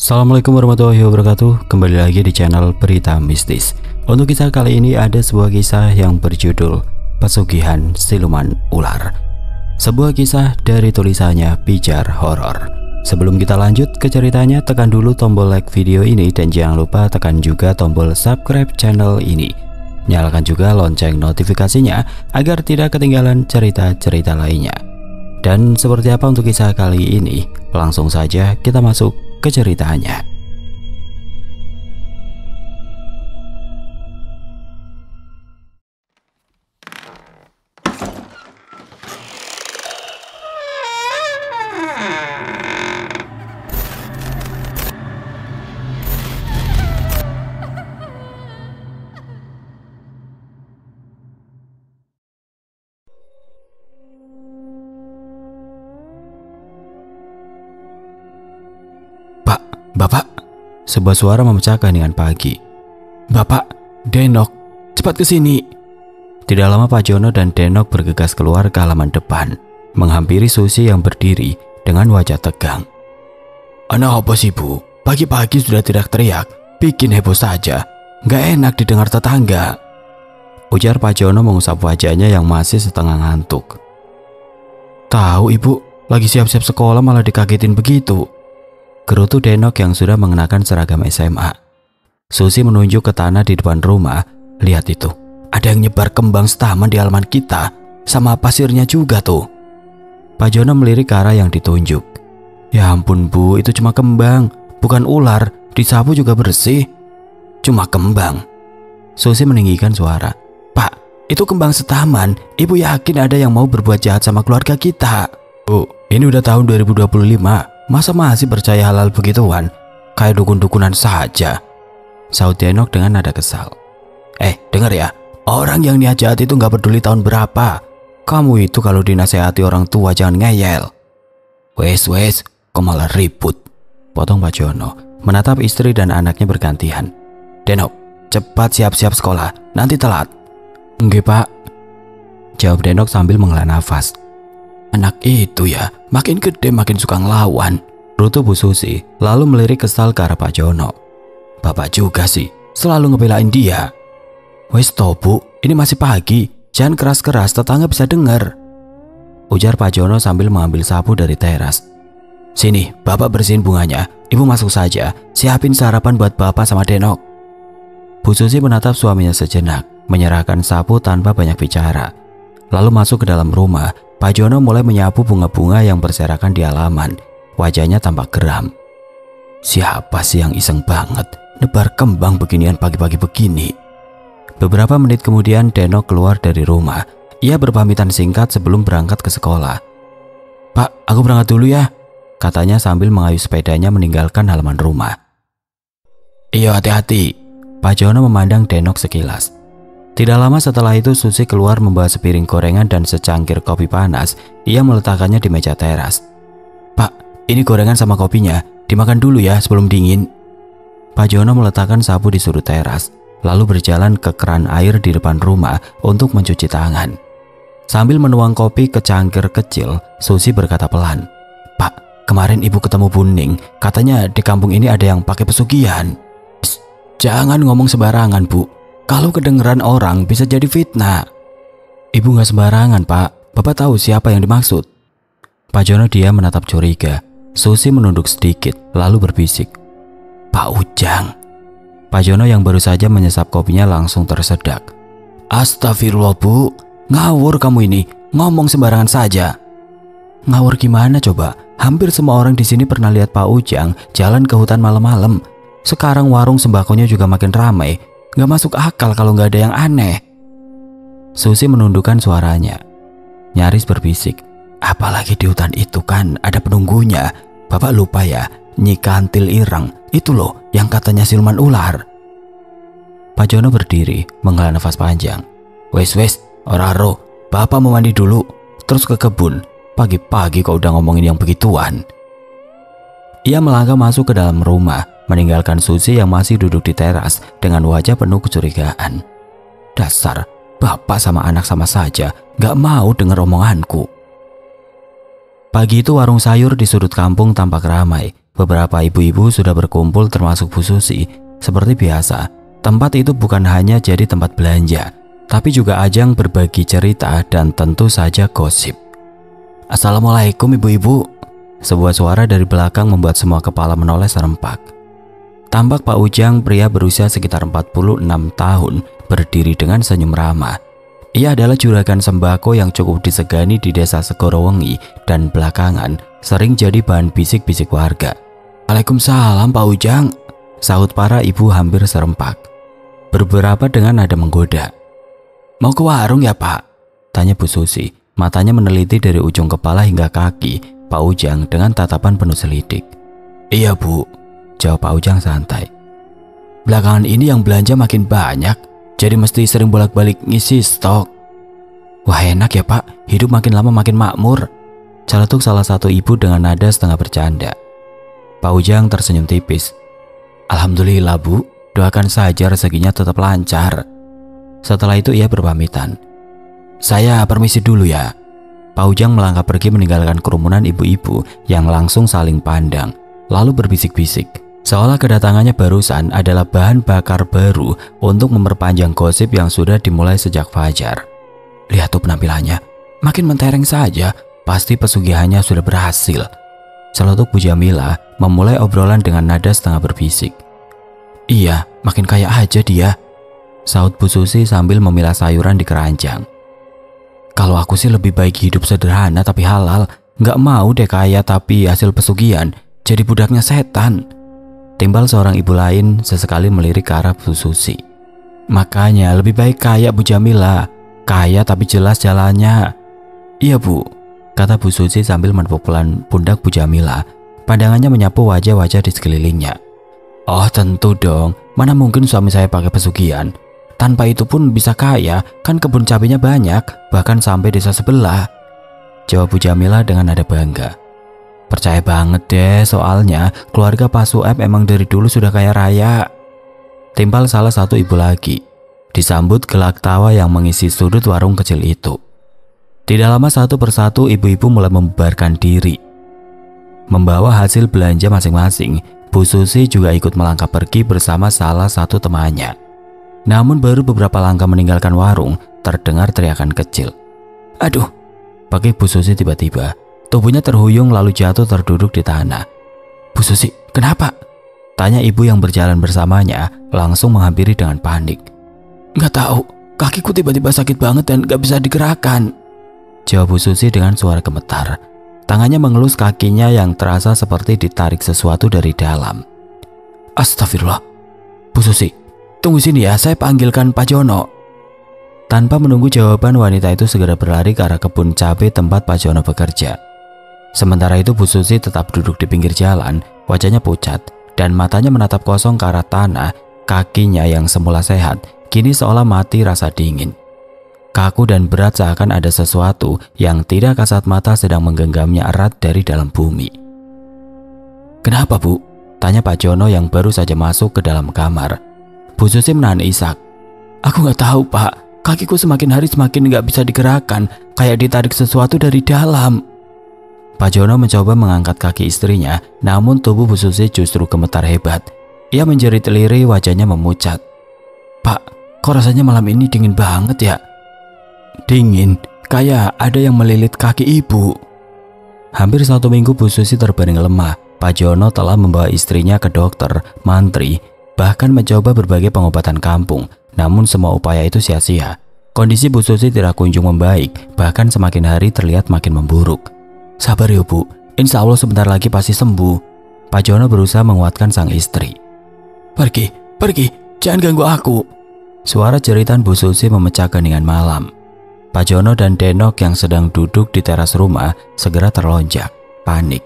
Assalamualaikum warahmatullahi wabarakatuh. Kembali lagi di channel Berita Mistis. Untuk kisah kali ini ada sebuah kisah yang berjudul Pesugihan Siluman Ular. Sebuah kisah dari tulisannya Pijar Horor. Sebelum kita lanjut ke ceritanya, tekan dulu tombol like video ini dan jangan lupa tekan juga tombol subscribe channel ini. Nyalakan juga lonceng notifikasinya agar tidak ketinggalan cerita-cerita lainnya. Dan seperti apa untuk kisah kali ini? Langsung saja kita masuk ke ceritanya. Bapak, sebuah suara memecahkan dengan pagi. Bapak, Denok, cepat ke sini. Tidak lama Pak Jono dan Denok bergegas keluar ke halaman depan, menghampiri Susi yang berdiri dengan wajah tegang. Anak apa sih Bu? Pagi-pagi sudah tidak teriak, bikin heboh saja. Nggak enak didengar tetangga. Ujar Pak Jono mengusap wajahnya yang masih setengah ngantuk. Tahu Ibu, lagi siap-siap sekolah malah dikagetin begitu. Gerutu Denok yang sudah mengenakan seragam SMA. Susi menunjuk ke tanah di depan rumah. Lihat itu, ada yang nyebar kembang setaman di halaman kita, sama pasirnya juga tuh. Pak Jono melirik ke arah yang ditunjuk. Ya ampun Bu, itu cuma kembang, bukan ular, disapu juga bersih. Cuma kembang. Susi meninggikan suara. Pak, itu kembang setaman, Ibu yakin ada yang mau berbuat jahat sama keluarga kita? Bu, ini udah tahun 2025. Masa masih percaya hal-hal begituan? Kayak dukun-dukunan saja, saut Denok dengan nada kesal. Dengar ya, orang yang niat jahat itu gak peduli tahun berapa. Kamu itu kalau dinasehati orang tua jangan ngeyel. Wes, kok malah ribut? Potong Pak Jono, menatap istri dan anaknya bergantian. Denok, cepat siap-siap sekolah, nanti telat. Enggak Pak, jawab Denok sambil menghela nafas. Anak itu ya, makin gede makin suka ngelawan, rutu Bu Susi, lalu melirik kesal ke arah Pak Jono. Bapak juga sih, selalu ngebelain dia. Wes toh Bu, ini masih pagi, jangan keras-keras, tetangga bisa dengar. Ujar Pak Jono sambil mengambil sapu dari teras. Sini, Bapak bersihin bunganya, Ibu masuk saja, siapin sarapan buat Bapak sama Denok. Bu Susi menatap suaminya sejenak, menyerahkan sapu tanpa banyak bicara. Lalu masuk ke dalam rumah. Pak Jono mulai menyapu bunga-bunga yang berserakan di halaman. Wajahnya tampak geram. Siapa sih yang iseng banget nebar kembang beginian pagi-pagi begini? Beberapa menit kemudian Denok keluar dari rumah. Ia berpamitan singkat sebelum berangkat ke sekolah. Pak, aku berangkat dulu ya, katanya sambil mengayuh sepedanya meninggalkan halaman rumah. Iya, hati-hati. Pak Jono memandang Denok sekilas. Tidak lama setelah itu Susi keluar membawa sepiring gorengan dan secangkir kopi panas. Ia meletakkannya di meja teras. Pak, ini gorengan sama kopinya, dimakan dulu ya sebelum dingin. Pak Jono meletakkan sapu di sudut teras, lalu berjalan ke keran air di depan rumah untuk mencuci tangan. Sambil menuang kopi ke cangkir kecil, Susi berkata pelan. Pak, kemarin Ibu ketemu Buning, katanya di kampung ini ada yang pakai pesugihan. Psst, jangan ngomong sembarangan Bu. Kalau kedengeran orang bisa jadi fitnah. Ibu gak sembarangan Pak, Bapak tahu siapa yang dimaksud. Pak Jono dia menatap curiga. Susi menunduk sedikit lalu berbisik. Pak Ujang. Pak Jono yang baru saja menyesap kopinya langsung tersedak. Astagfirullah Bu, ngawur kamu ini, ngomong sembarangan saja. Ngawur gimana coba? Hampir semua orang di sini pernah lihat Pak Ujang jalan ke hutan malam-malam. Sekarang warung sembakonya juga makin ramai. Gak masuk akal kalau gak ada yang aneh. Susi menundukkan suaranya, nyaris berbisik. Apalagi di hutan itu kan ada penunggunya. Bapak lupa ya, Nyi Kantil Ireng itu loh yang katanya siluman ular. Pak Jono berdiri menghela nafas panjang. Wes, ora ro, Bapak mau mandi dulu, terus ke kebun. Pagi-pagi kok udah ngomongin yang begituan. Ia melangkah masuk ke dalam rumah, meninggalkan Susi yang masih duduk di teras dengan wajah penuh kecurigaan. Dasar, Bapak sama anak sama saja, gak mau dengar omonganku. Pagi itu warung sayur di sudut kampung tampak ramai. Beberapa ibu-ibu sudah berkumpul termasuk Bu Susi. Seperti biasa, tempat itu bukan hanya jadi tempat belanja, tapi juga ajang berbagi cerita dan tentu saja gosip. Assalamualaikum ibu-ibu. Sebuah suara dari belakang membuat semua kepala menoleh serempak. Tampak Pak Ujang, pria berusia sekitar 46 tahun, berdiri dengan senyum ramah. Ia adalah juragan sembako yang cukup disegani di desa Segorowengi dan belakangan sering jadi bahan bisik-bisik warga. Waalaikumsalam Pak Ujang, sahut para ibu hampir serempak. Beberapa dengan nada menggoda. Mau ke warung ya Pak? Tanya Bu Susi, matanya meneliti dari ujung kepala hingga kaki Pak Ujang dengan tatapan penuh selidik. Iya Bu, jawab Pak Ujang santai. Belakangan ini yang belanja makin banyak, jadi mesti sering bolak-balik ngisi stok. Wah enak ya Pak, hidup makin lama makin makmur, celetuk salah satu ibu dengan nada setengah bercanda. Pak Ujang tersenyum tipis. Alhamdulillah Bu, doakan saja rezekinya tetap lancar. Setelah itu ia berpamitan. Saya permisi dulu ya. Pak Ujang melangkah pergi meninggalkan kerumunan ibu-ibu yang langsung saling pandang, lalu berbisik-bisik. Seolah kedatangannya barusan adalah bahan bakar baru untuk memperpanjang gosip yang sudah dimulai sejak fajar. Lihat tuh penampilannya, makin mentereng saja, pasti pesugihannya sudah berhasil. Celetuk Bu Jamila memulai obrolan dengan nada setengah berbisik. Iya, makin kaya aja dia, sahut Bu Susi sambil memilah sayuran di keranjang. Kalau aku sih lebih baik hidup sederhana tapi halal, nggak mau deh kaya tapi hasil pesugihan, jadi budaknya setan. Timbal seorang ibu lain sesekali melirik ke arah Bu Susi. Makanya lebih baik kaya Bu Jamila, kaya tapi jelas jalannya. Iya Bu, kata Bu Susi sambil menepuk pelan pundak Bu Jamila. Pandangannya menyapu wajah-wajah di sekelilingnya. Oh tentu dong, mana mungkin suami saya pakai pesugihan. Tanpa itu pun bisa kaya, kan kebun cabenya banyak, bahkan sampai desa sebelah. Jawab Bu Jamila dengan nada bangga. Percaya banget deh, soalnya keluarga Pak Sueb emang dari dulu sudah kaya raya. Timpal salah satu ibu lagi. Disambut gelak tawa yang mengisi sudut warung kecil itu. Tidak lama satu persatu ibu-ibu mulai membubarkan diri. Membawa hasil belanja masing-masing, Bu Susi juga ikut melangkah pergi bersama salah satu temannya. Namun baru beberapa langkah meninggalkan warung, terdengar teriakan kecil. Aduh, bagi Bu Susi tiba-tiba. Tubuhnya terhuyung lalu jatuh terduduk di tanah. Bu Susi, kenapa? Tanya ibu yang berjalan bersamanya, langsung menghampiri dengan panik. Nggak tahu, kakiku tiba-tiba sakit banget dan nggak bisa digerakkan. Jawab Bu Susi dengan suara gemetar. Tangannya mengelus kakinya yang terasa seperti ditarik sesuatu dari dalam. Astagfirullah. Bu Susi, tunggu sini ya, saya panggilkan Pak Jono. Tanpa menunggu jawaban, wanita itu segera berlari ke arah kebun cabai tempat Pak Jono bekerja. Sementara itu Bu Susi tetap duduk di pinggir jalan, wajahnya pucat dan matanya menatap kosong ke arah tanah. Kakinya yang semula sehat kini seolah mati rasa dingin. Kaku dan berat seakan ada sesuatu yang tidak kasat mata sedang menggenggamnya erat dari dalam bumi. Kenapa Bu? Tanya Pak Jono yang baru saja masuk ke dalam kamar. Bu Susi menahan isak. Aku nggak tahu Pak, kakiku semakin hari semakin nggak bisa digerakkan, kayak ditarik sesuatu dari dalam. Pak Jono mencoba mengangkat kaki istrinya, namun tubuh Bu Susi justru gemetar hebat. Ia menjerit lirih, wajahnya memucat. Pak, kok rasanya malam ini dingin banget ya? Dingin, kayak ada yang melilit kaki ibu. Hampir 1 minggu Bu Susi terbaring lemah. Pak Jono telah membawa istrinya ke dokter, mantri, bahkan mencoba berbagai pengobatan kampung. Namun semua upaya itu sia-sia. Kondisi Bu Susi tidak kunjung membaik, bahkan semakin hari terlihat makin memburuk. Sabar ya Bu, insya Allah sebentar lagi pasti sembuh. Pak Jono berusaha menguatkan sang istri. Pergi, jangan ganggu aku. Suara jeritan Bu Susi memecah keheningan malam. Pak Jono dan Denok yang sedang duduk di teras rumah segera terlonjak, panik.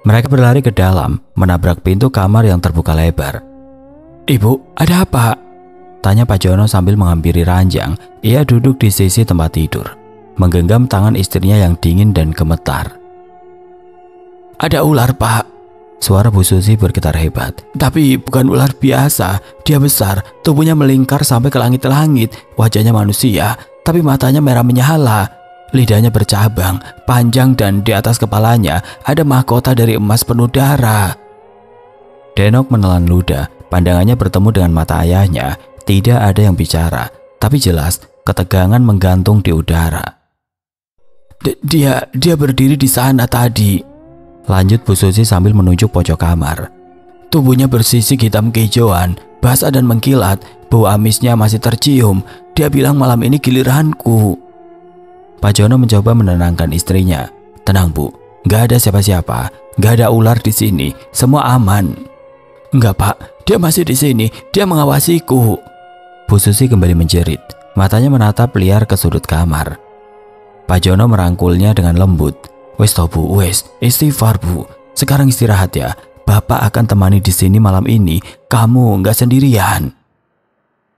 Mereka berlari ke dalam, menabrak pintu kamar yang terbuka lebar. Ibu, ada apa? Tanya Pak Jono sambil menghampiri ranjang. Ia duduk di sisi tempat tidur, menggenggam tangan istrinya yang dingin dan gemetar. Ada ular Pak. Suara Bu Susi bergetar hebat. Tapi bukan ular biasa. Dia besar, tubuhnya melingkar sampai ke langit-langit. Wajahnya manusia, tapi matanya merah menyala. Lidahnya bercabang, panjang dan di atas kepalanya ada mahkota dari emas penuh darah. Denok menelan ludah, pandangannya bertemu dengan mata ayahnya. Tidak ada yang bicara, tapi jelas ketegangan menggantung di udara. Dia berdiri di sana tadi, lanjut Bu Susi sambil menunjuk pojok kamar. Tubuhnya bersisik hitam kehijauan, basah dan mengkilat, bau amisnya masih tercium. Dia bilang malam ini giliranku. Pak Jono mencoba menenangkan istrinya. Tenang Bu, gak ada siapa-siapa, gak ada ular di sini, semua aman. Enggak Pak, dia masih di sini, dia mengawasiku. Bu Susi kembali menjerit, matanya menatap liar ke sudut kamar. Pak Jono merangkulnya dengan lembut. Wes toh Bu, wes, istighfar Bu. Sekarang istirahat ya. Bapak akan temani di sini malam ini. Kamu nggak sendirian.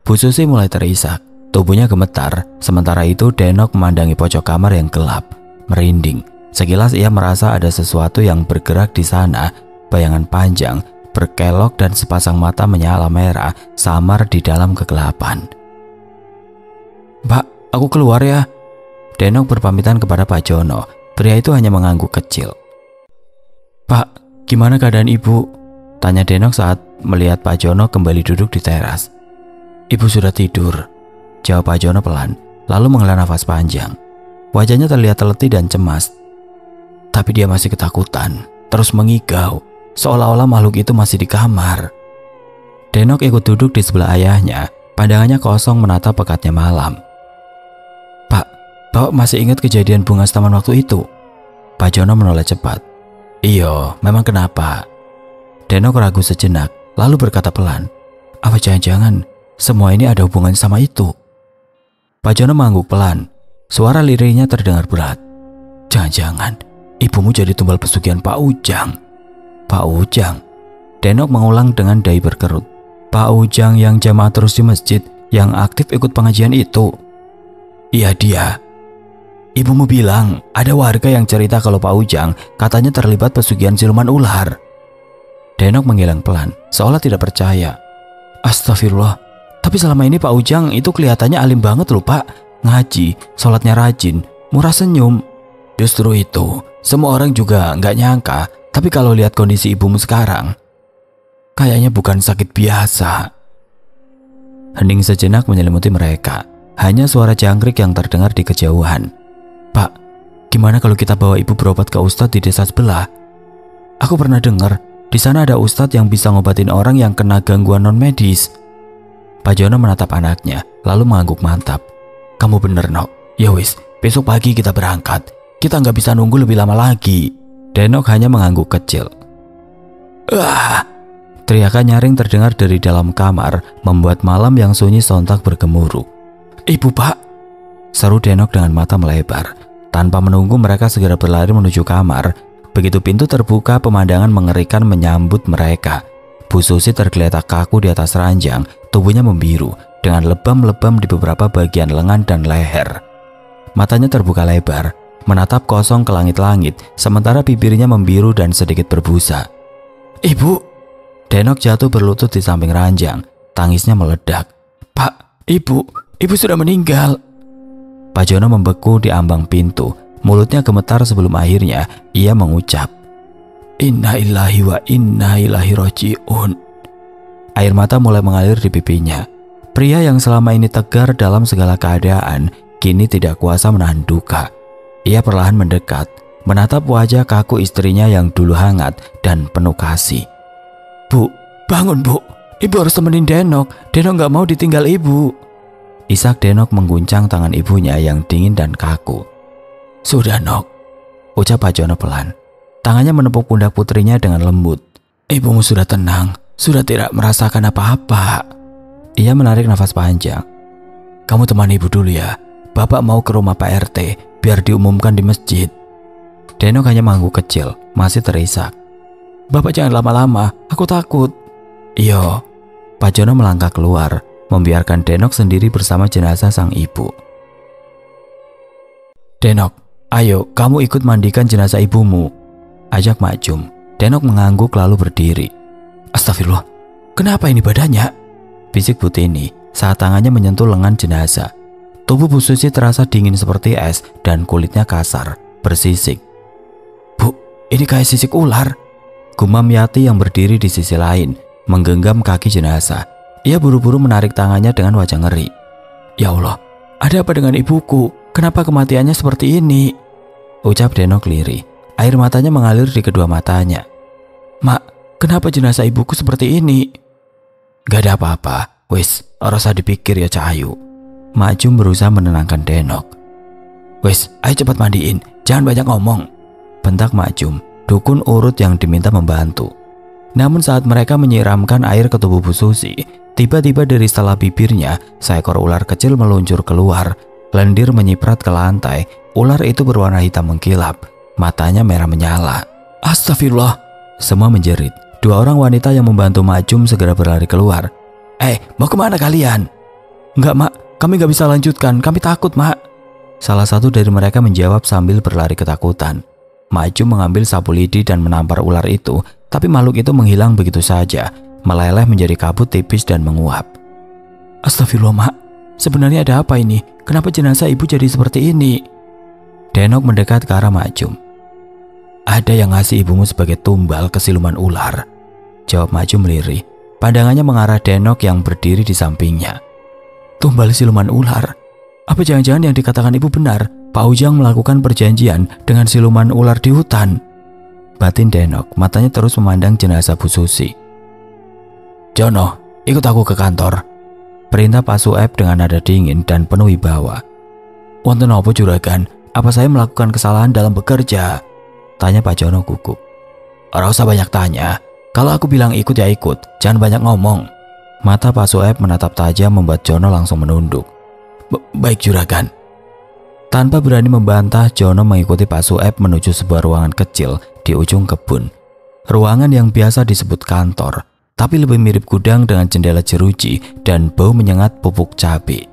Bu Susi mulai terisak, tubuhnya gemetar. Sementara itu Denok memandangi pojok kamar yang gelap, merinding. Sekilas ia merasa ada sesuatu yang bergerak di sana. Bayangan panjang, berkelok dan sepasang mata menyala merah samar di dalam kegelapan. Pak, aku keluar ya. Denok berpamitan kepada Pak Jono. Pria itu hanya mengangguk kecil. Pak, gimana keadaan ibu? Tanya Denok saat melihat Pak Jono kembali duduk di teras. Ibu sudah tidur, jawab Pak Jono pelan, lalu menghela nafas panjang. Wajahnya terlihat letih dan cemas. Tapi dia masih ketakutan, terus mengigau, seolah-olah makhluk itu masih di kamar. Denok ikut duduk di sebelah ayahnya, pandangannya kosong menatap pekatnya malam. Pak, Bapak masih ingat kejadian bunga taman waktu itu? Pak Jono menoleh cepat. Iya, memang kenapa? Denok ragu sejenak, lalu berkata pelan. Apa jangan-jangan semua ini ada hubungan sama itu? Pak Jono mengangguk pelan, suara lirihnya terdengar berat. Jangan-jangan ibumu jadi tumbal pesugihan Pak Ujang. Pak Ujang? Denok mengulang dengan dahi berkerut. Pak Ujang yang jamaah terus di masjid, yang aktif ikut pengajian itu. Iya dia. Ibumu bilang ada warga yang cerita kalau Pak Ujang katanya terlibat pesugihan siluman ular. Denok menghilang pelan, seolah tidak percaya. Astagfirullah, tapi selama ini Pak Ujang itu kelihatannya alim banget loh Pak. Ngaji, sholatnya rajin, murah senyum. Justru itu, semua orang juga nggak nyangka. Tapi kalau lihat kondisi ibumu sekarang, kayaknya bukan sakit biasa. Hening sejenak menyelimuti mereka. Hanya suara jangkrik yang terdengar di kejauhan. Pak, gimana kalau kita bawa ibu berobat ke ustadz di desa sebelah? Aku pernah dengar di sana ada ustadz yang bisa ngobatin orang yang kena gangguan non medis. Pak Jono menatap anaknya, lalu mengangguk mantap. Kamu bener Nok. Ya wis, besok pagi kita berangkat. Kita nggak bisa nunggu lebih lama lagi. Denok hanya mengangguk kecil. Teriakan nyaring terdengar dari dalam kamar, membuat malam yang sunyi sontak bergemuruh. Ibu Pak, seru Denok dengan mata melebar. Tanpa menunggu mereka segera berlari menuju kamar. Begitu pintu terbuka, pemandangan mengerikan menyambut mereka. Bu Susi tergeletak kaku di atas ranjang, tubuhnya membiru dengan lebam-lebam di beberapa bagian lengan dan leher. Matanya terbuka lebar, menatap kosong ke langit-langit, sementara bibirnya membiru dan sedikit berbusa. Ibu! Denok jatuh berlutut di samping ranjang, tangisnya meledak. Pak, ibu sudah meninggal. Pak Jono membeku di ambang pintu, mulutnya gemetar sebelum akhirnya ia mengucap, Inna lillahi wa inna ilaihi raji'un. Air mata mulai mengalir di pipinya. Pria yang selama ini tegar dalam segala keadaan, kini tidak kuasa menahan duka. Ia perlahan mendekat, menatap wajah kaku istrinya yang dulu hangat dan penuh kasih. Bu, bangun Bu, ibu harus temenin Denok. Denok gak mau ditinggal ibu. Isak Denok mengguncang tangan ibunya yang dingin dan kaku. Sudah Nok, ucap Pak Jono pelan. Tangannya menepuk pundak putrinya dengan lembut. Ibumu sudah tenang, sudah tidak merasakan apa-apa. Ia menarik nafas panjang. Kamu temani ibu dulu ya. Bapak mau ke rumah Pak RT biar diumumkan di masjid. Denok hanya mengangguk kecil, masih terisak. Bapak jangan lama-lama, aku takut. Iyo. Pak Jono melangkah keluar, membiarkan Denok sendiri bersama jenazah sang ibu. Denok, ayo kamu ikut mandikan jenazah ibumu, ajak Mak Jum. Denok mengangguk lalu berdiri. Astagfirullah, kenapa ini badannya? Bisik Butini saat tangannya menyentuh lengan jenazah. Tubuh Bu Susi terasa dingin seperti es dan kulitnya kasar, bersisik. Bu, ini kayak sisik ular. Gumam Yati yang berdiri di sisi lain, menggenggam kaki jenazah. Ia buru-buru menarik tangannya dengan wajah ngeri. "Ya Allah, ada apa dengan ibuku? Kenapa kematiannya seperti ini?" ucap Denok lirih. Air matanya mengalir di kedua matanya. "Mak, kenapa jenazah ibuku seperti ini?" "Gak ada apa-apa. Wis, ora usah dipikir ya Cahayu." Mak Jum berusaha menenangkan Denok. "Wis, ayo cepat mandiin. Jangan banyak ngomong," bentak Mak Jum, dukun urut yang diminta membantu. Namun saat mereka menyiramkan air ke tubuh Bu Susi, tiba-tiba dari setelah bibirnya, seekor ular kecil meluncur keluar. Lendir menyiprat ke lantai. Ular itu berwarna hitam mengkilap. Matanya merah menyala. "Astagfirullah!" Semua menjerit. Dua orang wanita yang membantu Mak Jum segera berlari keluar. Mau kemana kalian?" "Enggak Mak, kami gak bisa lanjutkan. Kami takut Mak." Salah satu dari mereka menjawab sambil berlari ketakutan. Mak Jum mengambil sapu lidi dan menampar ular itu, tapi makhluk itu menghilang begitu saja, meleleh menjadi kabut tipis dan menguap. "Astagfirullah Mak, sebenarnya ada apa ini? Kenapa jenazah ibu jadi seperti ini?" Denok mendekat ke arah Mak Jum. "Ada yang ngasih ibumu sebagai tumbal ke siluman ular," jawab Mak Jum lirih. Pandangannya mengarah Denok yang berdiri di sampingnya. "Tumbal siluman ular? Apa jangan-jangan yang dikatakan ibu benar? Pak Ujang melakukan perjanjian dengan siluman ular di hutan?" Batin Denok, matanya terus memandang jenazah Bu Susi. "Jono, ikut aku ke kantor," perintah Pak Sueb dengan nada dingin dan penuh wibawa. "Wonten apa juragan? Apa saya melakukan kesalahan dalam bekerja?" tanya Pak Jono gugup. "Ora usah banyak tanya. Kalau aku bilang ikut ya ikut, jangan banyak ngomong." Mata Pak Sueb menatap tajam membuat Jono langsung menunduk. Baik juragan." Tanpa berani membantah, Jono mengikuti Pak Sueb menuju sebuah ruangan kecil di ujung kebun. Ruangan yang biasa disebut kantor, tapi lebih mirip gudang dengan jendela jeruji dan bau menyengat pupuk cabai.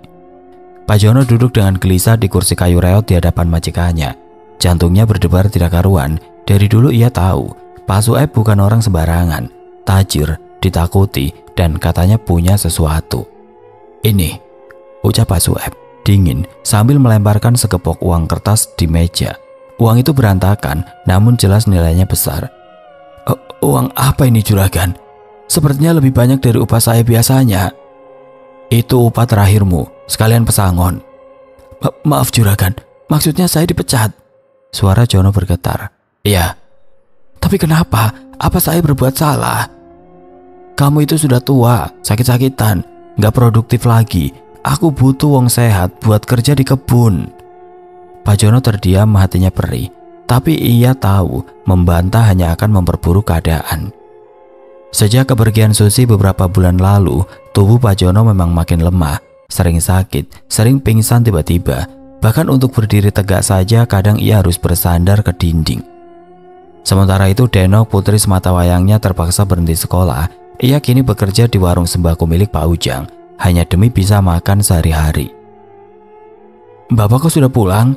Pak Jono duduk dengan gelisah di kursi kayu reot di hadapan majikannya. Jantungnya berdebar tidak karuan. Dari dulu ia tahu Pak Sueb bukan orang sembarangan, tajir, ditakuti, dan katanya punya sesuatu. "Ini," ucap Pak Sueb dingin sambil melemparkan segepok uang kertas di meja. Uang itu berantakan, namun jelas nilainya besar. Uang apa ini juragan? Sepertinya lebih banyak dari upah saya biasanya." "Itu upah terakhirmu, sekalian pesangon." Maaf juragan, maksudnya saya dipecat." Suara Jono bergetar. "Iya." "Tapi kenapa? Apa saya berbuat salah?" "Kamu itu sudah tua, sakit-sakitan, gak produktif lagi. Aku butuh wong sehat buat kerja di kebun." Pak Jono terdiam, hatinya perih. Tapi ia tahu membantah hanya akan memperburuk keadaan. Sejak kepergian Susi beberapa bulan lalu, tubuh Pak Jono memang makin lemah, sering sakit, sering pingsan tiba-tiba. Bahkan untuk berdiri tegak saja kadang ia harus bersandar ke dinding. Sementara itu Denok, putri sematawayangnya, terpaksa berhenti sekolah. Ia kini bekerja di warung sembako milik Pak Ujang, hanya demi bisa makan sehari-hari. "Bapak kok sudah pulang?"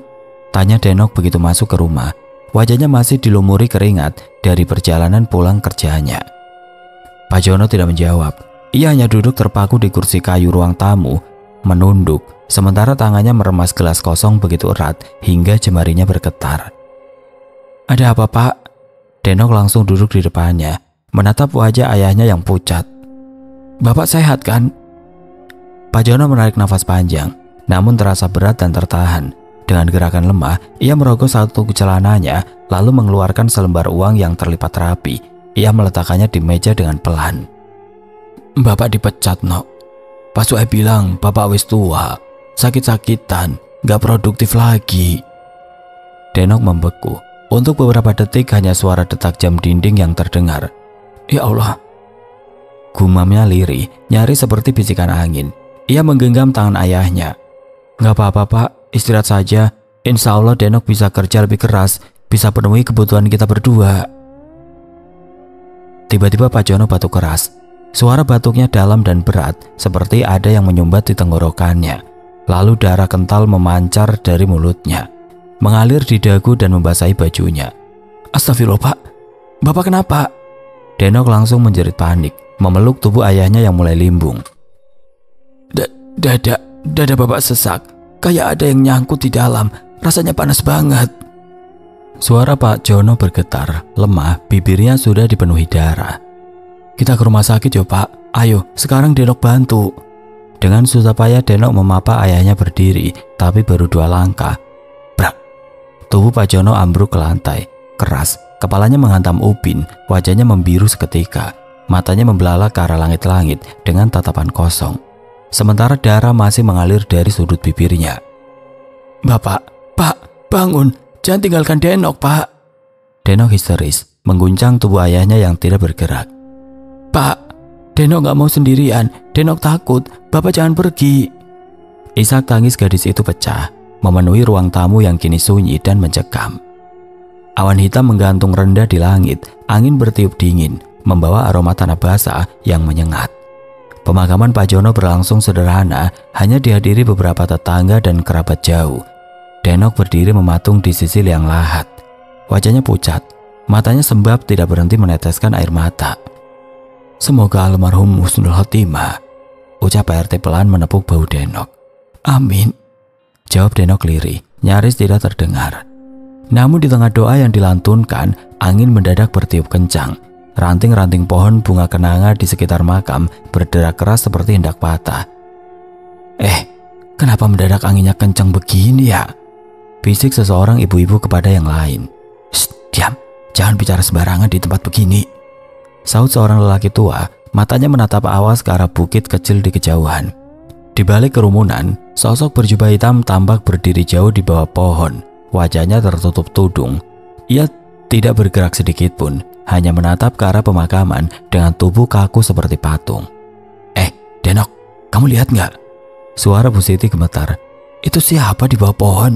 tanya Denok begitu masuk ke rumah. Wajahnya masih dilumuri keringat dari perjalanan pulang kerjanya. Pak Jono tidak menjawab. Ia hanya duduk terpaku di kursi kayu ruang tamu, menunduk, sementara tangannya meremas gelas kosong begitu erat hingga jemarinya bergetar. "Ada apa Pak?" Denok langsung duduk di depannya, menatap wajah ayahnya yang pucat. "Bapak sehat kan?" Pak Jono menarik nafas panjang, namun terasa berat dan tertahan. Dengan gerakan lemah, ia merogoh satu celananya, lalu mengeluarkan selembar uang yang terlipat rapi. Ia meletakkannya di meja dengan pelan. "Bapak dipecat, Nok. Pak Sueb bilang bapak wis tua, sakit-sakitan, gak produktif lagi." Denok membeku. Untuk beberapa detik hanya suara detak jam dinding yang terdengar. "Ya Allah," gumamnya lirih, nyaris seperti bisikan angin. Ia menggenggam tangan ayahnya. "Gak apa-apa Pak, istirahat saja. Insya Allah Denok bisa kerja lebih keras, bisa penuhi kebutuhan kita berdua." Tiba-tiba Pak Jono batuk keras. Suara batuknya dalam dan berat, seperti ada yang menyumbat di tenggorokannya. Lalu darah kental memancar dari mulutnya, mengalir di dagu dan membasahi bajunya. "Astagfirullah Pak, Bapak kenapa?" Denok langsung menjerit panik, memeluk tubuh ayahnya yang mulai limbung. Dada Bapak sesak, kayak ada yang nyangkut di dalam, rasanya panas banget." Suara Pak Jono bergetar, lemah, bibirnya sudah dipenuhi darah. Kita ke rumah sakit yuk Pak, ayo sekarang Denok bantu. Dengan susah payah Denok memapa ayahnya berdiri, tapi baru 2 langkah. Brak! Tubuh Pak Jono ambruk ke lantai, keras, kepalanya menghantam ubin, wajahnya membiru seketika, matanya membelalak ke arah langit-langit dengan tatapan kosong. Sementara darah masih mengalir dari sudut bibirnya. Bapak, Pak, bangun, jangan tinggalkan Denok Pak. Denok histeris, mengguncang tubuh ayahnya yang tidak bergerak. Pak, Denok gak mau sendirian, Denok takut, Bapak jangan pergi. Isak tangis gadis itu pecah, memenuhi ruang tamu yang kini sunyi dan mencekam. Awan hitam menggantung rendah di langit, angin bertiup dingin, membawa aroma tanah basah yang menyengat. Pemakaman Pak Jono berlangsung sederhana, hanya dihadiri beberapa tetangga dan kerabat jauh. Denok berdiri mematung di sisi liang lahat. Wajahnya pucat, matanya sembab tidak berhenti meneteskan air mata. Semoga almarhum husnul khotimah, ucap Pak RT pelan menepuk bahu Denok. Amin, jawab Denok lirih, nyaris tidak terdengar. Namun di tengah doa yang dilantunkan, angin mendadak bertiup kencang. Ranting-ranting pohon bunga kenanga di sekitar makam berderak keras seperti hendak patah. Kenapa mendadak anginnya kencang begini ya? Bisik seseorang ibu-ibu kepada yang lain. Shh, diam, jangan bicara sembarangan di tempat begini. Saut seorang lelaki tua, matanya menatap awas ke arah bukit kecil di kejauhan. Di balik kerumunan, sosok berjubah hitam tampak berdiri jauh di bawah pohon. Wajahnya tertutup tudung. Ia tidak bergerak sedikit pun, hanya menatap ke arah pemakaman dengan tubuh kaku seperti patung. Denok, kamu lihat nggak? Suara Bu Siti gemetar. Itu siapa di bawah pohon?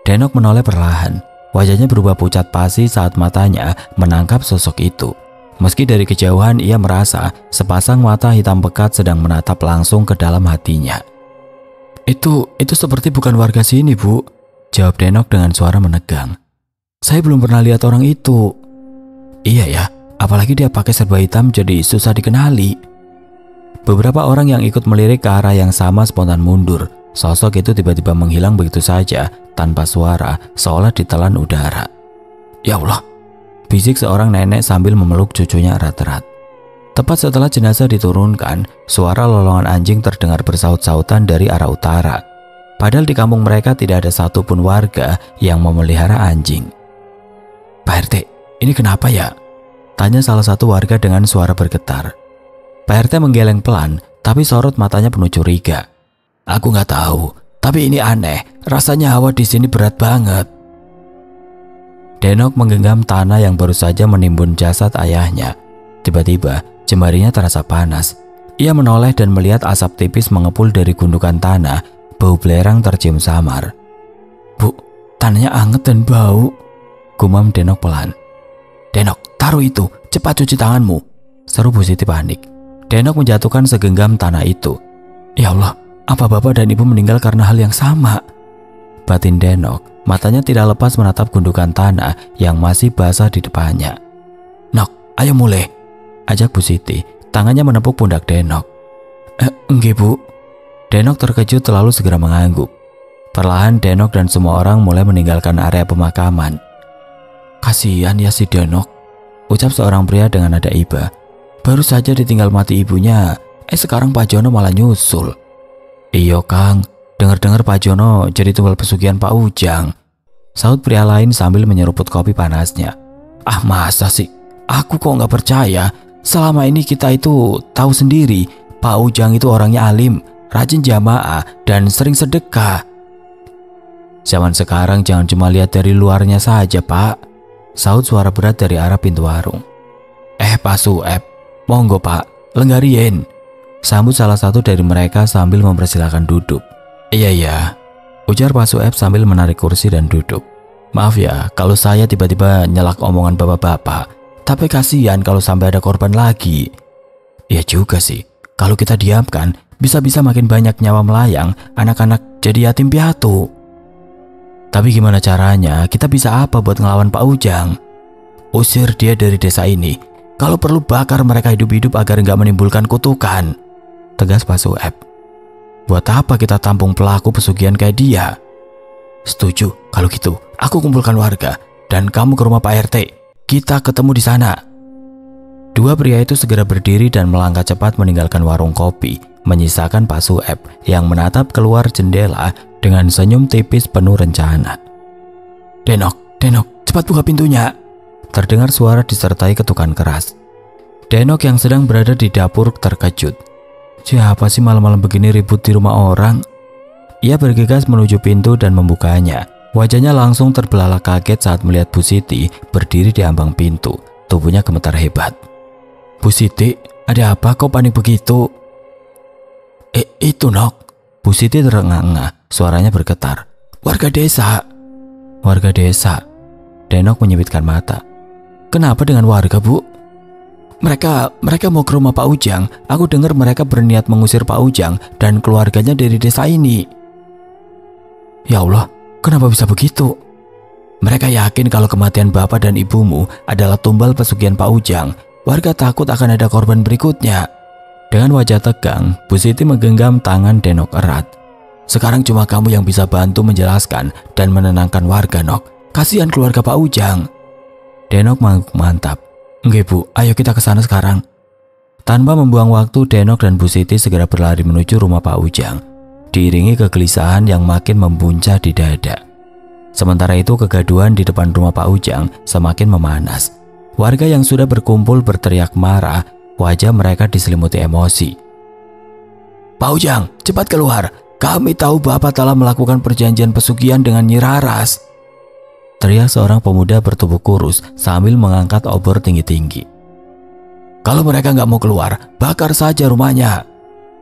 Denok menoleh perlahan. Wajahnya berubah pucat pasi saat matanya menangkap sosok itu. Meski dari kejauhan ia merasa sepasang mata hitam pekat sedang menatap langsung ke dalam hatinya. Itu seperti bukan warga sini, Bu, jawab Denok dengan suara menegang. Saya belum pernah lihat orang itu. Iya ya, apalagi dia pakai serba hitam jadi susah dikenali. Beberapa orang yang ikut melirik ke arah yang sama spontan mundur. Sosok itu tiba-tiba menghilang begitu saja, tanpa suara, seolah ditelan udara. Ya Allah, bisik seorang nenek sambil memeluk cucunya erat-erat. Tepat setelah jenazah diturunkan, suara lolongan anjing terdengar bersaut-sautan dari arah utara. Padahal di kampung mereka tidak ada satupun warga yang memelihara anjing. Pak RT, ini kenapa ya? Tanya salah satu warga dengan suara bergetar. Pak RT menggeleng pelan, tapi sorot matanya penuh curiga. Aku nggak tahu, tapi ini aneh. Rasanya hawa di sini berat banget. Denok menggenggam tanah yang baru saja menimbun jasad ayahnya. Tiba-tiba, jemarinya terasa panas. Ia menoleh dan melihat asap tipis mengepul dari gundukan tanah. Bau belerang tercium samar. Bu, tanahnya anget dan bau, gumam Denok pelan. Denok, taruh itu, cepat cuci tanganmu, seru Bu Siti panik. Denok menjatuhkan segenggam tanah itu. Ya Allah, apa bapak dan ibu meninggal karena hal yang sama? Batin Denok, matanya tidak lepas menatap gundukan tanah yang masih basah di depannya. Nok, ayo mulai, ajak Bu Siti, tangannya menepuk pundak Denok. Enggak Bu. Denok terkejut lalu segera mengangguk. Perlahan Denok dan semua orang mulai meninggalkan area pemakaman. Kasihan ya si Denok, ucap seorang pria dengan nada iba. Baru saja ditinggal mati ibunya, sekarang Pak Jono malah nyusul. Iyo Kang, dengar-dengar Pak Jono jadi tumbal pesugihan Pak Ujang, saut pria lain sambil menyeruput kopi panasnya. Ah masa sih, aku kok nggak percaya. Selama ini kita itu tahu sendiri, Pak Ujang itu orangnya alim, rajin jamaah, dan sering sedekah. Zaman sekarang jangan cuma lihat dari luarnya saja Pak, saut suara berat dari arah pintu warung. Pak Sueb, monggo Pak, lenggariin, sambut salah satu dari mereka sambil mempersilahkan duduk. Iya, ujar Pak Sueb sambil menarik kursi dan duduk. Maaf ya kalau saya tiba-tiba nyelak omongan bapak-bapak, tapi kasihan kalau sampai ada korban lagi. Ya juga sih, kalau kita diamkan, bisa-bisa makin banyak nyawa melayang, anak-anak jadi yatim piatu. Tapi gimana caranya? Kita bisa apa buat ngelawan Pak Ujang? Usir dia dari desa ini. Kalau perlu bakar mereka hidup-hidup agar nggak menimbulkan kutukan, tegas Pak Sueb. Buat apa kita tampung pelaku pesugihan kayak dia? Setuju, kalau gitu aku kumpulkan warga. dan kamu ke rumah Pak RT. Kita ketemu di sana. Dua pria itu segera berdiri dan melangkah cepat meninggalkan warung kopi, menyisakan Pak Sueb yang menatap keluar jendela dengan senyum tipis penuh rencana. Denok, cepat buka pintunya. Terdengar suara disertai ketukan keras. Denok yang sedang berada di dapur terkejut. Siapa sih malam-malam begini ribut di rumah orang? Ia bergegas menuju pintu dan membukanya. Wajahnya langsung terbelalak kaget saat melihat Bu Siti berdiri di ambang pintu. Tubuhnya gemetar hebat. Bu Siti, ada apa kok panik begitu? Itu Nok. Bu Siti terengah-engah, suaranya bergetar. Warga desa. Warga desa. Denok menyipitkan mata. Kenapa dengan warga, Bu? Mereka mau ke rumah Pak Ujang. Aku dengar mereka berniat mengusir Pak Ujang dan keluarganya dari desa ini. Ya Allah, kenapa bisa begitu? Mereka yakin kalau kematian bapak dan ibumu adalah tumbal pesugihan Pak Ujang. Warga takut akan ada korban berikutnya. Dengan wajah tegang, Bu Siti menggenggam tangan Denok erat. Sekarang cuma kamu yang bisa bantu menjelaskan dan menenangkan warga, Nok. Kasihan keluarga Pak Ujang. Denok mengangguk mantap. Enggak Bu, ayo kita ke sana sekarang. Tanpa membuang waktu, Denok dan Bu Siti segera berlari menuju rumah Pak Ujang, diiringi kegelisahan yang makin membuncah di dada. Sementara itu kegaduhan di depan rumah Pak Ujang semakin memanas. Warga yang sudah berkumpul berteriak marah, wajah mereka diselimuti emosi. Pak Ujang, cepat keluar. Kami tahu Bapak telah melakukan perjanjian pesugihan dengan Nyi Raras. Teriak seorang pemuda bertubuh kurus sambil mengangkat obor tinggi-tinggi. Kalau mereka nggak mau keluar, bakar saja rumahnya.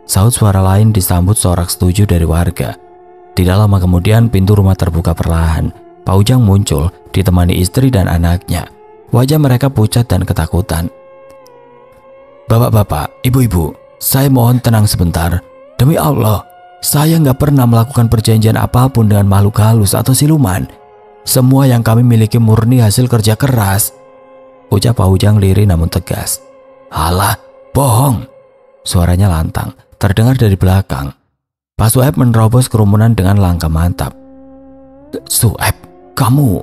Saut suara lain disambut sorak setuju dari warga. Tidak lama kemudian pintu rumah terbuka perlahan. Pak Ujang muncul ditemani istri dan anaknya. Wajah mereka pucat dan ketakutan. Bapak-bapak, ibu-ibu, saya mohon tenang sebentar. Demi Allah, saya nggak pernah melakukan perjanjian apapun dengan makhluk halus atau siluman. Semua yang kami miliki murni hasil kerja keras. Ucap Pak Ujang lirih namun tegas. Alah, bohong. Suaranya lantang, terdengar dari belakang. Pak Sueb menerobos kerumunan dengan langkah mantap. Sueb, kamu?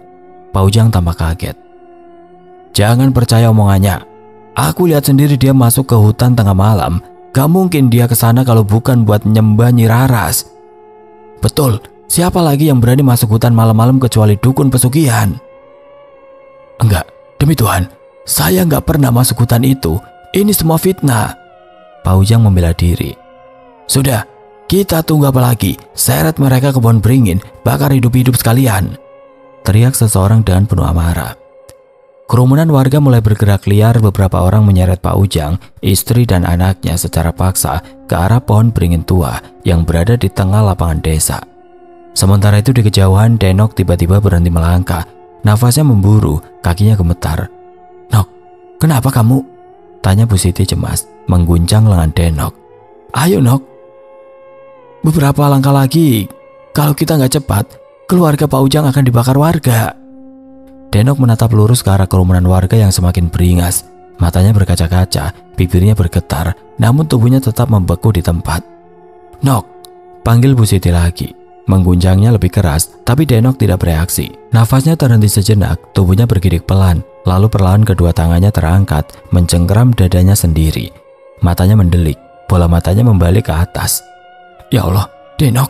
Pak Ujang tampak kaget. Jangan percaya omongannya. Aku lihat sendiri dia masuk ke hutan tengah malam. Gak mungkin dia ke sana kalau bukan buat nyembah Nyi Raras. Betul, siapa lagi yang berani masuk hutan malam-malam kecuali dukun pesugihan? Enggak, demi Tuhan, saya nggak pernah masuk hutan itu. Ini semua fitnah. Pak Ujang membela diri. Sudah, kita tunggu apa lagi? Seret mereka ke pohon beringin, bakar hidup-hidup sekalian. Teriak seseorang dengan penuh amarah. Kerumunan warga mulai bergerak liar. Beberapa orang menyeret Pak Ujang, istri dan anaknya secara paksa ke arah pohon beringin tua yang berada di tengah lapangan desa. Sementara itu di kejauhan, Denok tiba-tiba berhenti melangkah. Nafasnya memburu, kakinya gemetar. Nok, kenapa kamu? Tanya Bu Siti cemas, mengguncang lengan Denok. Ayo Nok. Beberapa langkah lagi, kalau kita nggak cepat, keluarga Pak Ujang akan dibakar warga. Denok menatap lurus ke arah kerumunan warga yang semakin beringas. Matanya berkaca-kaca, bibirnya bergetar, namun tubuhnya tetap membeku di tempat. Nok, panggil Bu Siti lagi. Mengguncangnya lebih keras, tapi Denok tidak bereaksi. Nafasnya terhenti sejenak, tubuhnya bergidik pelan, lalu perlahan kedua tangannya terangkat, mencengkeram dadanya sendiri. Matanya mendelik, bola matanya membalik ke atas. Ya Allah, Denok,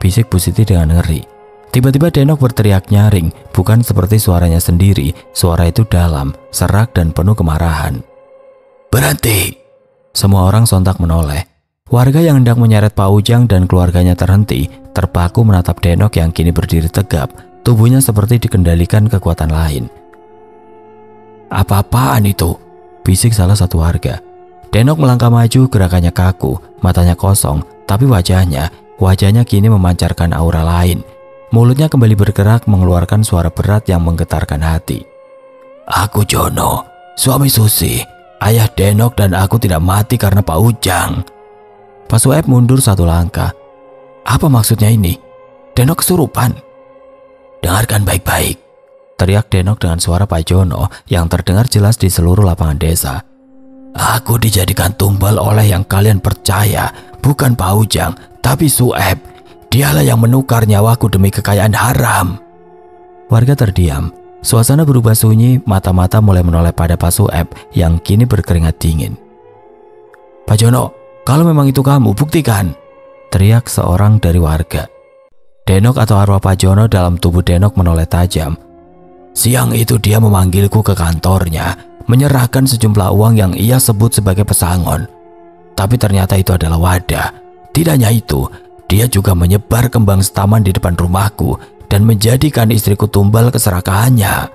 bisik Bu Siti dengan ngeri. Tiba-tiba Denok berteriak nyaring, bukan seperti suaranya sendiri. Suara itu dalam, serak dan penuh kemarahan. Berhenti! Semua orang sontak menoleh. Warga yang hendak menyeret Pak Ujang dan keluarganya terhenti, terpaku menatap Denok yang kini berdiri tegap. Tubuhnya seperti dikendalikan kekuatan lain. Apa-apaan itu? Bisik salah satu warga. Denok melangkah maju, gerakannya kaku, matanya kosong, tapi wajahnya kini memancarkan aura lain. Mulutnya kembali bergerak mengeluarkan suara berat yang menggetarkan hati. Aku Jono, suami Susi. Ayah Denok dan aku tidak mati karena Pak Ujang. Pak Sueb mundur satu langkah. Apa maksudnya ini? Denok kesurupan. Dengarkan baik-baik, teriak Denok dengan suara Pak Jono yang terdengar jelas di seluruh lapangan desa. Aku dijadikan tumbal oleh yang kalian percaya, bukan Pak Ujang, tapi Sueb. Dialah yang menukar nyawaku demi kekayaan haram. Warga terdiam. Suasana berubah sunyi, mata-mata mulai menoleh pada Pak Sueb yang kini berkeringat dingin. "Pak Jono, kalau memang itu kamu, buktikan!" teriak seorang dari warga. Denok atau arwah Pak Jono dalam tubuh Denok menoleh tajam. Siang itu dia memanggilku ke kantornya, menyerahkan sejumlah uang yang ia sebut sebagai pesangon. Tapi ternyata itu adalah wadah. Tidak hanya itu, dia juga menyebar kembang setaman di depan rumahku dan menjadikan istriku tumbal keserakahannya.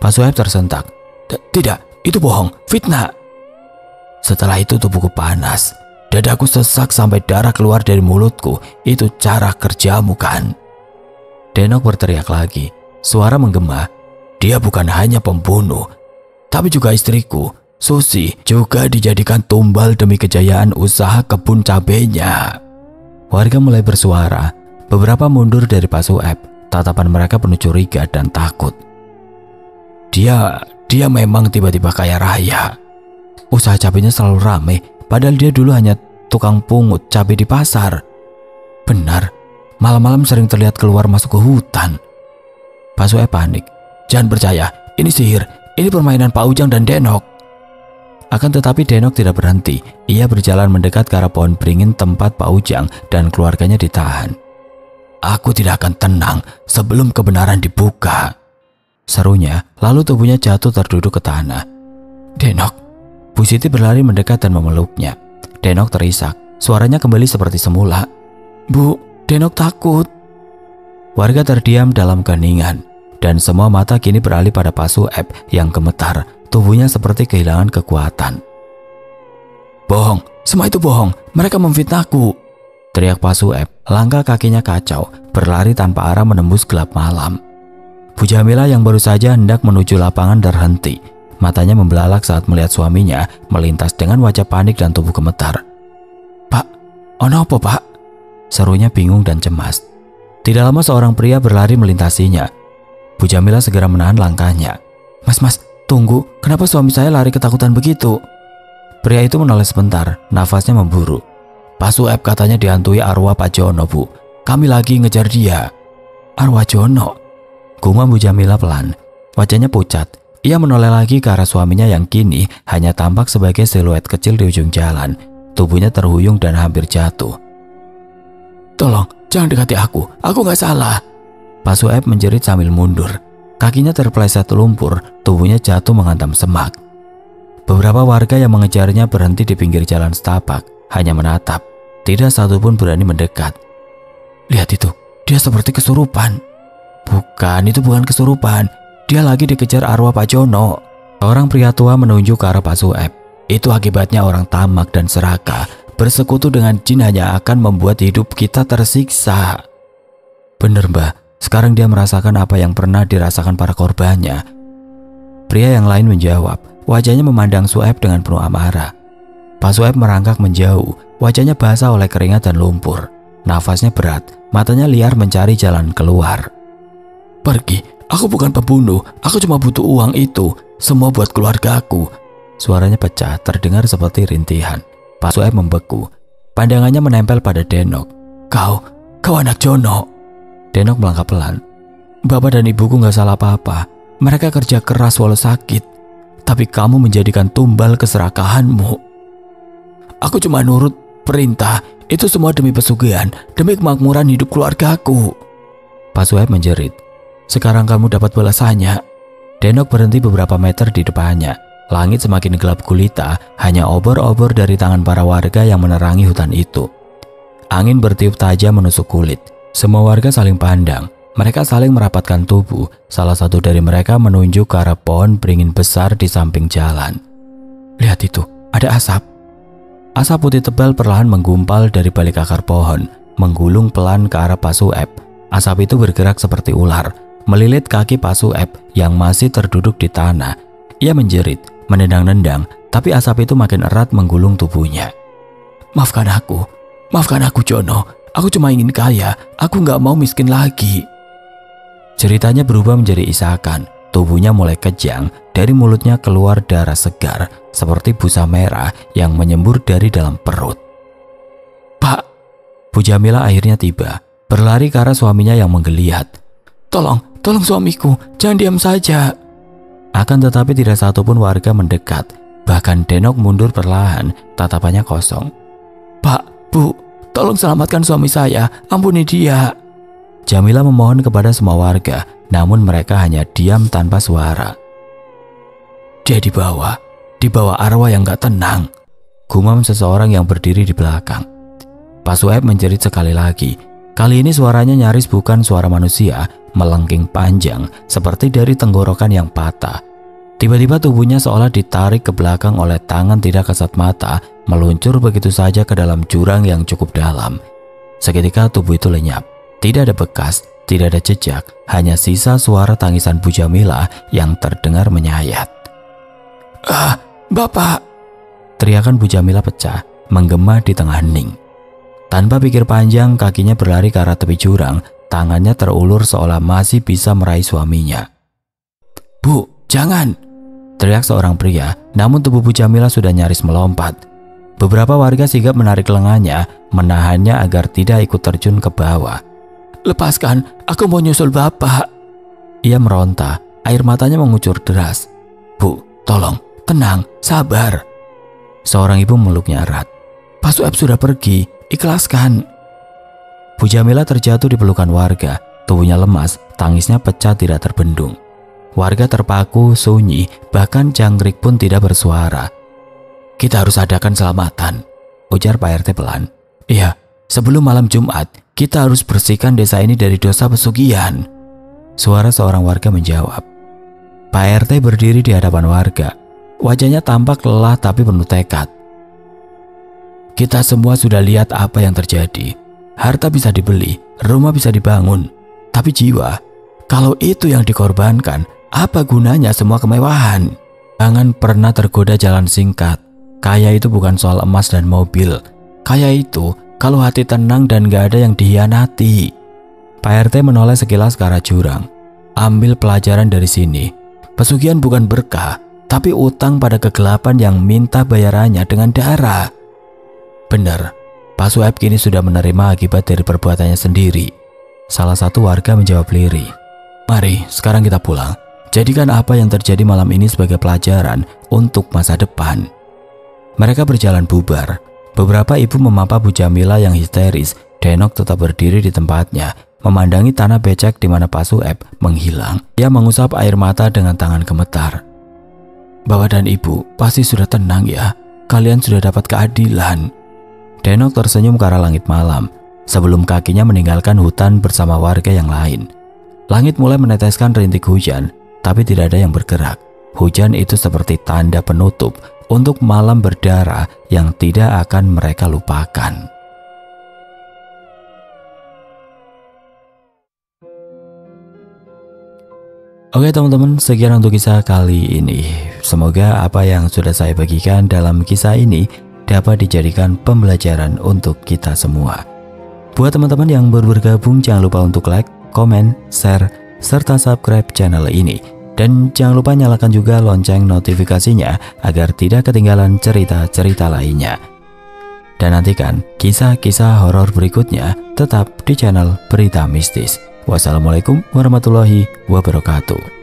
Pak Sueb tersentak. Tidak, itu bohong, fitnah. Setelah itu tubuhku panas. Dadaku sesak sampai darah keluar dari mulutku. Itu cara kerjamu kan? Denok berteriak lagi. Suara menggema. Dia bukan hanya pembunuh, tapi juga istriku, Susi, juga dijadikan tumbal demi kejayaan usaha kebun cabenya. Warga mulai bersuara. Beberapa mundur dari Pak Sueb. Tatapan mereka penuh curiga dan takut. Dia memang tiba-tiba kaya raya. Usaha cabenya selalu ramai, padahal dia dulu hanya tukang pungut cabai di pasar. Benar, malam-malam sering terlihat keluar masuk ke hutan. Pak Sueb panik. Jangan percaya, ini sihir, ini permainan Pak Ujang dan Denok. Akan tetapi Denok tidak berhenti. Ia berjalan mendekat ke arah pohon beringin tempat Pak Ujang dan keluarganya ditahan. Aku tidak akan tenang sebelum kebenaran dibuka, serunya, lalu tubuhnya jatuh terduduk ke tanah. Denok. Bu Siti berlari mendekat dan memeluknya. Denok terisak, suaranya kembali seperti semula. Bu, Denok takut. Warga terdiam dalam keheningan, dan semua mata kini beralih pada Pak Sueb yang gemetar, tubuhnya seperti kehilangan kekuatan. Bohong, semua itu bohong, mereka memfitnahku, teriak Pak Sueb. Langkah kakinya kacau, berlari tanpa arah menembus gelap malam. Bu Jamila yang baru saja hendak menuju lapangan terhenti. Matanya membelalak saat melihat suaminya melintas dengan wajah panik dan tubuh gemetar. Pak, ono apa Pak? Serunya bingung dan cemas. Tidak lama seorang pria berlari melintasinya. Bu Jamila segera menahan langkahnya. Mas, tunggu, kenapa suami saya lari ketakutan begitu? Pria itu menoleh sebentar, nafasnya memburu. Pak Sueb katanya dihantui arwah Pak Jono, Bu. Kami lagi ngejar dia. Arwah Jono? Gumam Bu Jamila pelan. Wajahnya pucat. Ia menoleh lagi ke arah suaminya yang kini hanya tampak sebagai siluet kecil di ujung jalan. Tubuhnya terhuyung dan hampir jatuh. Tolong, jangan dekati aku gak salah. Pak Sueb menjerit sambil mundur. Kakinya terpeleset lumpur, tubuhnya jatuh menghantam semak. Beberapa warga yang mengejarnya berhenti di pinggir jalan setapak, hanya menatap. Tidak satupun berani mendekat. Lihat itu, dia seperti kesurupan. Bukan, itu bukan kesurupan. Dia lagi dikejar arwah Pak Jono. Seorang pria tua menunjuk ke arah Pak Sueb. Itu akibatnya orang tamak dan serakah. Bersekutu dengan jin hanya akan membuat hidup kita tersiksa. Bener Mbah, sekarang dia merasakan apa yang pernah dirasakan para korbannya. Pria yang lain menjawab, wajahnya memandang Sueb dengan penuh amarah. Pak Sueb merangkak menjauh, wajahnya basah oleh keringat dan lumpur. Nafasnya berat, matanya liar mencari jalan keluar. Pergi, aku bukan pembunuh, aku cuma butuh uang itu, semua buat keluargaku. Suaranya pecah, terdengar seperti rintihan. Pak Sueb membeku, pandangannya menempel pada Denok. Kau anak Jono. Denok melangkah pelan. Bapak dan ibuku gak salah apa-apa. Mereka kerja keras walau sakit. Tapi kamu menjadikan tumbal keserakahanmu. Aku cuma nurut perintah. Itu semua demi pesugihan, demi kemakmuran hidup keluargaku. Pak Sueb menjerit. Sekarang kamu dapat balasannya. Denok berhenti beberapa meter di depannya. Langit semakin gelap gulita, hanya obor-obor dari tangan para warga yang menerangi hutan itu. Angin bertiup tajam menusuk kulit. Semua warga saling pandang. Mereka saling merapatkan tubuh. Salah satu dari mereka menunjuk ke arah pohon beringin besar di samping jalan. Lihat itu, ada asap. Asap putih tebal perlahan menggumpal dari balik akar pohon, menggulung pelan ke arah Pak Sueb. Asap itu bergerak seperti ular, melilit kaki Pak Sueb yang masih terduduk di tanah. Ia menjerit, menendang-nendang, tapi asap itu makin erat menggulung tubuhnya. Maafkan aku Jono. Aku cuma ingin kaya, aku gak mau miskin lagi. Ceritanya berubah menjadi isakan. Tubuhnya mulai kejang, dari mulutnya keluar darah segar seperti busa merah yang menyembur dari dalam perut. Pak, Bu Jamila akhirnya tiba, berlari ke arah suaminya yang menggeliat. Tolong tolong suamiku, jangan diam saja. Akan tetapi tidak satupun warga mendekat. Bahkan Denok mundur perlahan, tatapannya kosong. Pak, Bu, tolong selamatkan suami saya, ampuni dia. Jamila memohon kepada semua warga, namun mereka hanya diam tanpa suara. Dia dibawa arwah yang gak tenang, gumam seseorang yang berdiri di belakang. Pak Sueb menjerit sekali lagi. Kali ini suaranya nyaris bukan suara manusia, melengking panjang seperti dari tenggorokan yang patah. Tiba-tiba tubuhnya seolah ditarik ke belakang oleh tangan tidak kasat mata, meluncur begitu saja ke dalam jurang yang cukup dalam. Seketika tubuh itu lenyap. Tidak ada bekas, tidak ada jejak, hanya sisa suara tangisan Bu Jamila yang terdengar menyayat. "Ah, Bapak!" Teriakan Bu Jamila pecah, menggema di tengah hening. Tanpa pikir panjang, kakinya berlari ke arah tepi jurang, tangannya terulur seolah masih bisa meraih suaminya. "Bu, jangan!" teriak seorang pria, namun tubuh Bu Jamila sudah nyaris melompat. Beberapa warga sigap menarik lengannya, menahannya agar tidak ikut terjun ke bawah. "Lepaskan, aku mau nyusul Bapak!" Ia meronta, air matanya mengucur deras. "Bu, tolong, tenang, sabar." Seorang ibu memeluknya erat. "Pak Sueb sudah pergi, ikhlaskan." Bu Jamila terjatuh di pelukan warga, tubuhnya lemas, tangisnya pecah tidak terbendung. Warga terpaku, sunyi, bahkan jangkrik pun tidak bersuara. "Kita harus adakan selamatan," ujar Pak RT pelan. "Iya, sebelum malam Jumat, kita harus bersihkan desa ini dari dosa pesugihan." Suara seorang warga menjawab. Pak RT berdiri di hadapan warga. Wajahnya tampak lelah tapi penuh tekad. "Kita semua sudah lihat apa yang terjadi. Harta bisa dibeli, rumah bisa dibangun. Tapi jiwa, kalau itu yang dikorbankan, apa gunanya semua kemewahan? Jangan pernah tergoda jalan singkat. Kaya itu bukan soal emas dan mobil. Kaya itu kalau hati tenang dan gak ada yang dihianati." Pak RT menoleh sekilas ke arah jurang. "Ambil pelajaran dari sini. Pesugihan bukan berkah, tapi utang pada kegelapan yang minta bayarannya dengan darah." Benar, Pak Sueb kini sudah menerima akibat dari perbuatannya sendiri. Salah satu warga menjawab lirih. "Mari, sekarang kita pulang. Jadikan apa yang terjadi malam ini sebagai pelajaran untuk masa depan." Mereka berjalan bubar. Beberapa ibu memapa Bu Jamila yang histeris. Denok tetap berdiri di tempatnya, memandangi tanah becek di mana Pak Sueb menghilang. Ia mengusap air mata dengan tangan gemetar. "Bapak dan Ibu pasti sudah tenang ya. Kalian sudah dapat keadilan." Denok tersenyum ke arah langit malam, sebelum kakinya meninggalkan hutan bersama warga yang lain. Langit mulai meneteskan rintik hujan, tapi tidak ada yang bergerak. Hujan itu seperti tanda penutup untuk malam berdarah yang tidak akan mereka lupakan. Oke teman-teman, sekian untuk kisah kali ini. Semoga apa yang sudah saya bagikan dalam kisah ini dapat dijadikan pembelajaran untuk kita semua. Buat teman-teman yang baru bergabung, jangan lupa untuk like, komen, share, serta subscribe channel ini. Dan jangan lupa nyalakan juga lonceng notifikasinya agar tidak ketinggalan cerita-cerita lainnya. Dan nantikan kisah-kisah horor berikutnya tetap di channel Berita Mistis. Wassalamualaikum warahmatullahi wabarakatuh.